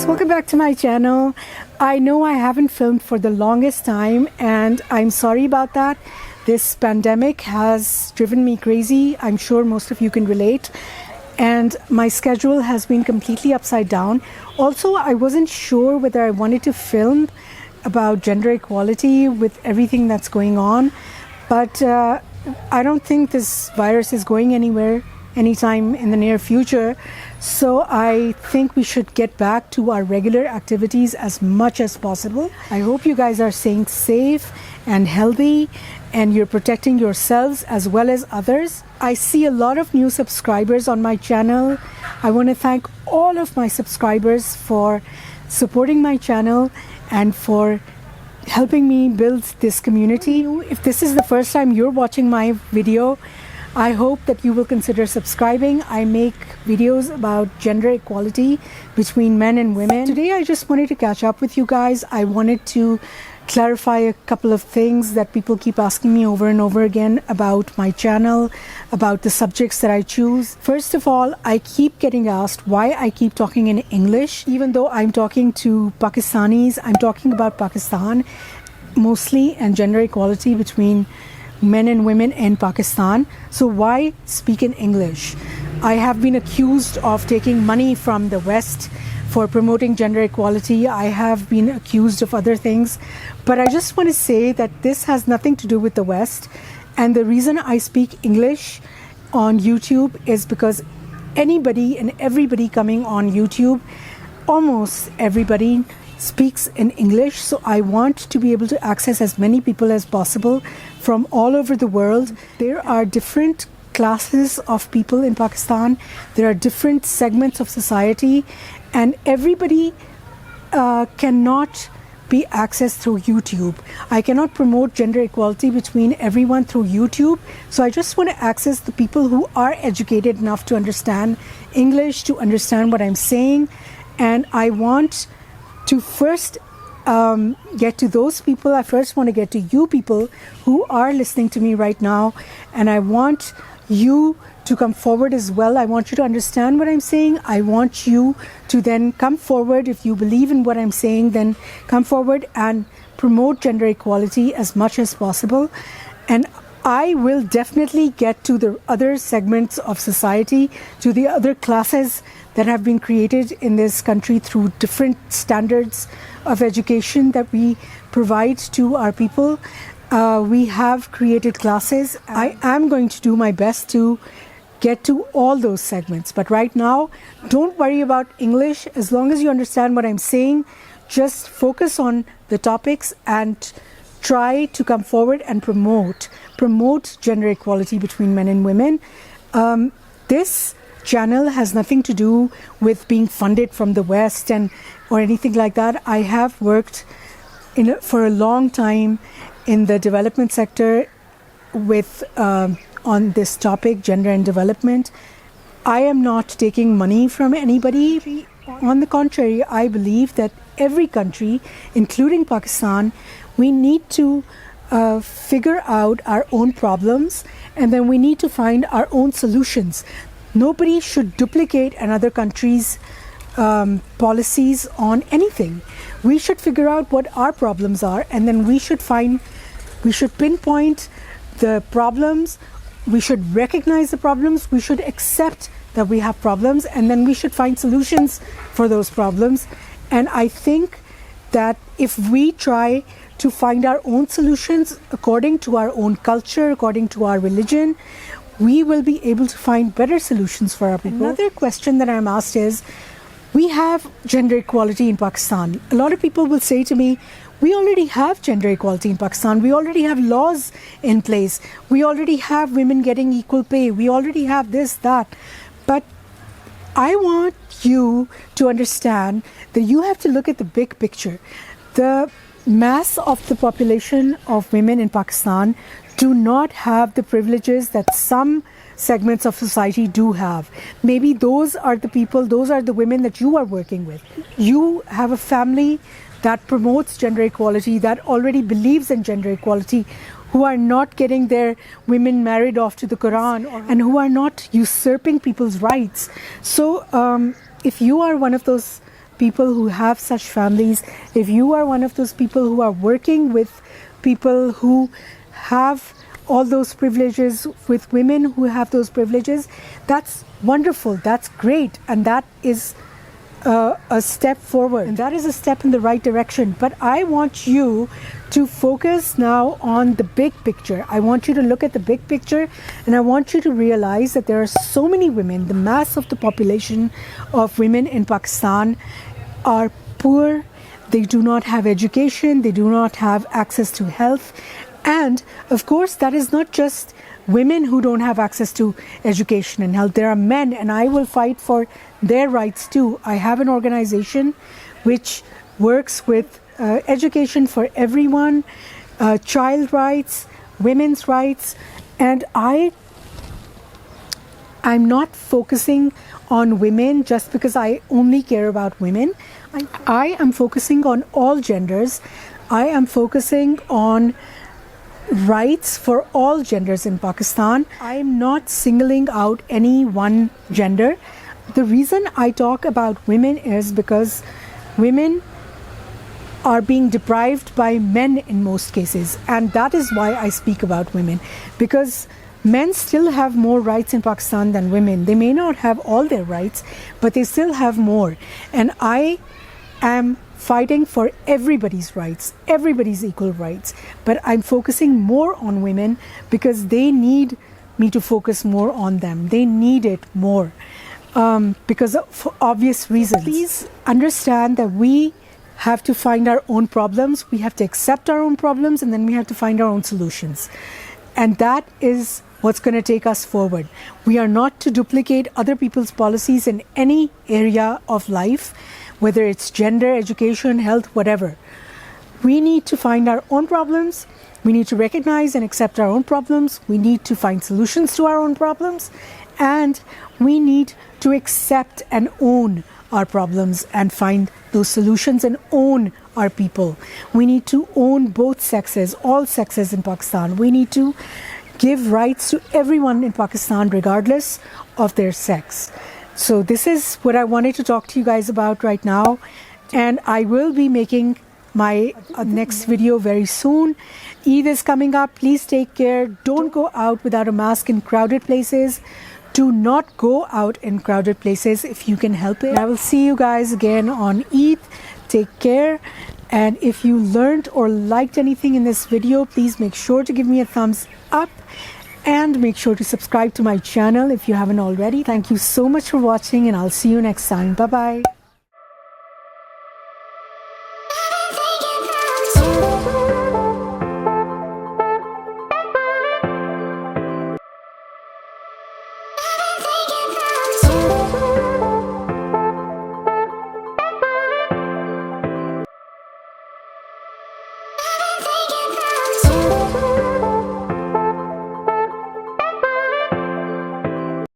guys, welcome back to my channel. I know I haven't filmed for the longest time and I'm sorry about that. This pandemic has driven me crazy. I'm sure most of you can relate. And my schedule has been completely upside down. Also, I wasn't sure whether I wanted to film about gender equality with everything that's going on. But I don't think this virus is going anywhere anytime in the near future. So I think we should get back to our regular activities as much as possible. I hope you guys are staying safe and healthy and you're protecting yourselves as well as others. I see a lot of new subscribers on my channel. I want to thank all of my subscribers for supporting my channel and for helping me build this community. If this is the first time you're watching my video, I hope that you will consider subscribing. I make videos about gender equality between men and women. Today I just wanted to catch up with you guys. I wanted to clarify a couple of things that people keep asking me over and over again about my channel, about the subjects that I choose. First of all, I keep getting asked why I keep talking in English. Even though I'm talking to Pakistanis, I'm talking about Pakistan mostly and gender equality between men and women in Pakistan. So why speak in English? I have been accused of taking money from the West for promoting gender equality. I have been accused of other things, but I just want to say that this has nothing to do with the West. And the reason I speak English on YouTube is because anybody and everybody coming on YouTube, almost everybody speaks in English. So I want to be able to access as many people as possible from all over the world. There are different classes of people in Pakistan. There are different segments of society, and everybody cannot be accessed through YouTube. I cannot promote gender equality between everyone through YouTube. So I just want to access the people who are educated enough to understand English, to understand what I'm saying. And I want to first get to those people. I first want to get to you people who are listening to me right now, and I want you to come forward as well. I want you to understand what I'm saying. I want you to then come forward. If you believe in what I'm saying, then come forward and promote gender equality as much as possible. And I will definitely get to the other segments of society, to the other classes that have been created in this country through different standards of education that we provide to our people. We have created classes. I am going to do my best to get to all those segments. But right now, don't worry about English. As long as you understand what I'm saying, just focus on the topics and try to come forward and promote gender equality between men and women. This channel has nothing to do with being funded from the West or anything like that. I have worked for a long time in the development sector with on this topic, gender and development. I am not taking money from anybody. On the contrary, I believe that every country, including Pakistan, we need to figure out our own problems, and then we need to find our own solutions. Nobody should duplicate another country's policies on anything. We should figure out what our problems are, and then we should pinpoint the problems. We should recognize the problems. We should accept that we have problems, and then we should find solutions for those problems. And I think that if we try to find our own solutions according to our own culture, according to our religion, we will be able to find better solutions for our people. Another question that I'm asked is, we have gender equality in Pakistan. A lot of people will say to me, we already have gender equality in Pakistan. We already have laws in place. We already have women getting equal pay. We already have this, that. But I want you to understand that you have to look at the big picture. The mass of the population of women in Pakistan do not have the privileges that some segments of society do have. Maybe those are the people, those are the women that you are working with. You have a family that promotes gender equality, that already believes in gender equality, who are not getting their women married off to the Quran, and who are not usurping people's rights. So if you are one of those people who have such families, if you are one of those people who are working with people who have all those privileges, with women who have those privileges, that's wonderful, that's great, and that is a step forward, and that is a step in the right direction. But I want you to focus now on the big picture. I want you to look at the big picture, and I want you to realize that there are so many women. The mass of the population of women in Pakistan are poor. They do not have education, they do not have access to health, and of course that is not just women who don't have access to education and health. There are men, and I will fight for their rights too. I have an organization which works with education for everyone, child rights, women's rights, and I'm not focusing on women just because I only care about women. I am focusing on all genders. I am focusing on rights for all genders in Pakistan. I am not singling out any one gender. The reason I talk about women is because women are being deprived by men in most cases, and that is why I speak about women, because men still have more rights in Pakistan than women. They may not have all their rights, but they still have more, and I am fighting for everybody's rights, everybody's equal rights, but I'm focusing more on women because they need me to focus more on them. They need it more because of obvious reasons. Please understand that we have to find our own problems, we have to accept our own problems, and then we have to find our own solutions. And that is what's going to take us forward. We are not to duplicate other people's policies in any area of life, whether it's gender, education, health, whatever. We need to find our own problems. We need to recognize and accept our own problems. We need to find solutions to our own problems. And we need to accept and own our problems and find those solutions and own our people. We need to own both sexes, all sexes in Pakistan. We need to give rights to everyone in Pakistan regardless of their sex. So this is what I wanted to talk to you guys about right now, and I will be making my next video very soon. Eid is coming up. Please take care. Don't go out without a mask in crowded places. Do not go out in crowded places if you can help it. I will see you guys again on Eid. Take care. And if you learned or liked anything in this video, please make sure to give me a thumbs up and make sure to subscribe to my channel if you haven't already. Thank you so much for watching, and I'll see you next time. Bye-bye.